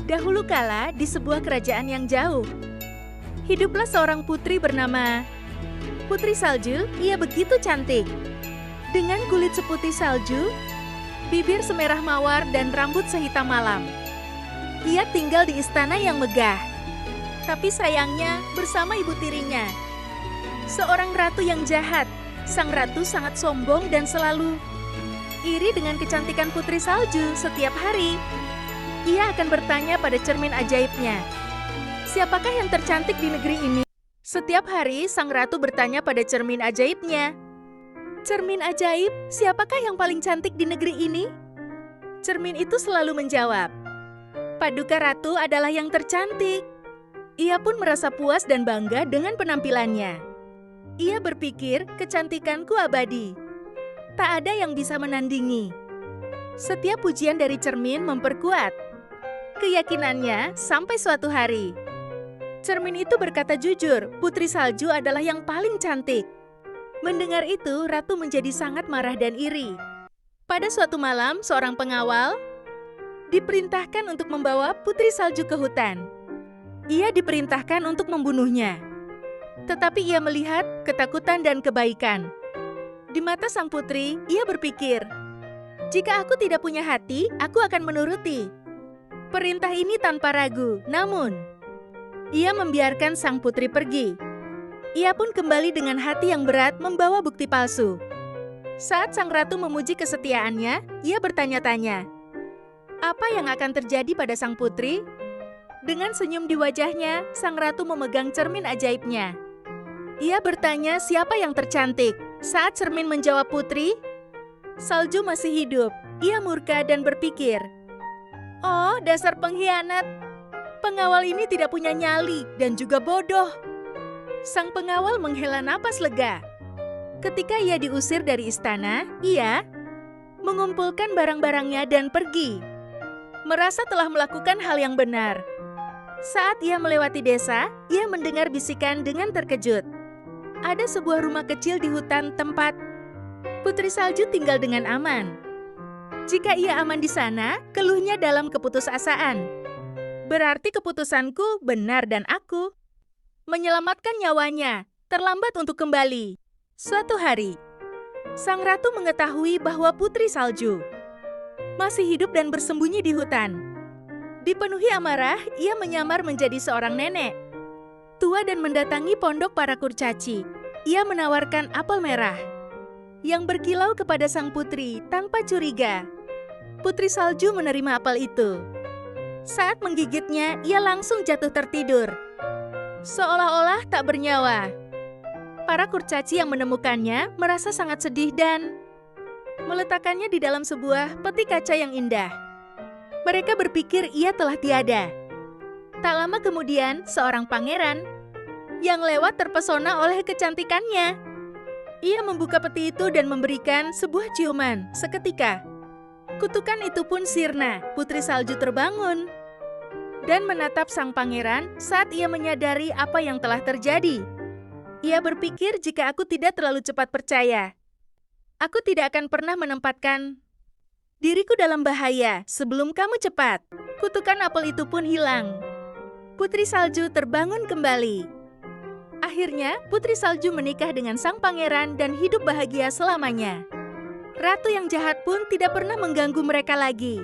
Dahulu kala di sebuah kerajaan yang jauh, hiduplah seorang putri bernama Putri Salju. Ia begitu cantik. Dengan kulit seputih salju, bibir semerah mawar dan rambut sehitam malam. Ia tinggal di istana yang megah. Tapi sayangnya bersama ibu tirinya, seorang ratu yang jahat. Sang ratu sangat sombong dan selalu iri dengan kecantikan Putri Salju. Setiap hari, ia akan bertanya pada cermin ajaibnya, "Siapakah yang tercantik di negeri ini?" Setiap hari, sang ratu bertanya pada cermin ajaibnya, "Cermin ajaib, siapakah yang paling cantik di negeri ini?" Cermin itu selalu menjawab, "Paduka Ratu adalah yang tercantik." Ia pun merasa puas dan bangga dengan penampilannya. Ia berpikir, kecantikanku abadi. Tak ada yang bisa menandingi. Setiap pujian dari cermin memperkuat keyakinannya sampai suatu hari. Cermin itu berkata jujur, Putri Salju adalah yang paling cantik. Mendengar itu, Ratu menjadi sangat marah dan iri. Pada suatu malam, seorang pengawal diperintahkan untuk membawa Putri Salju ke hutan. Ia diperintahkan untuk membunuhnya. Tetapi ia melihat ketakutan dan kebaikan di mata sang putri. Ia berpikir, "Jika aku tidak punya hati, aku akan menuruti perintah ini tanpa ragu." Namun, ia membiarkan sang putri pergi. Ia pun kembali dengan hati yang berat membawa bukti palsu. Saat sang ratu memuji kesetiaannya, ia bertanya-tanya, apa yang akan terjadi pada sang putri? Dengan senyum di wajahnya, sang ratu memegang cermin ajaibnya. Ia bertanya siapa yang tercantik. Saat cermin menjawab Putri Salju masih hidup, ia murka dan berpikir, "Oh, dasar pengkhianat. Pengawal ini tidak punya nyali dan juga bodoh." Sang pengawal menghela napas lega. Ketika ia diusir dari istana, ia mengumpulkan barang-barangnya dan pergi. Merasa telah melakukan hal yang benar. Saat ia melewati desa, ia mendengar bisikan dengan terkejut. Ada sebuah rumah kecil di hutan tempat Putri Salju tinggal dengan aman. Jika ia aman di sana, keluhnya dalam keputusasaan. Berarti keputusanku benar dan aku menyelamatkan nyawanya, terlambat untuk kembali. Suatu hari, sang ratu mengetahui bahwa Putri Salju masih hidup dan bersembunyi di hutan. Dipenuhi amarah, ia menyamar menjadi seorang nenek tua dan mendatangi pondok para kurcaci. Ia menawarkan apel merah yang berkilau kepada sang putri tanpa curiga. Putri Salju menerima apel itu. Saat menggigitnya, ia langsung jatuh tertidur, seolah-olah tak bernyawa. Para kurcaci yang menemukannya merasa sangat sedih dan meletakkannya di dalam sebuah peti kaca yang indah. Mereka berpikir ia telah tiada. Tak lama kemudian, seorang pangeran yang lewat terpesona oleh kecantikannya. Ia membuka peti itu dan memberikan sebuah ciuman. Seketika, kutukan itu pun sirna. Putri Salju terbangun dan menatap sang pangeran saat ia menyadari apa yang telah terjadi. Ia berpikir, jika aku tidak terlalu cepat percaya, aku tidak akan pernah menempatkan diriku dalam bahaya sebelum kamu cepat. Kutukan apel itu pun hilang. Putri Salju terbangun kembali. Akhirnya, Putri Salju menikah dengan sang pangeran dan hidup bahagia selamanya. Ratu yang jahat pun tidak pernah mengganggu mereka lagi.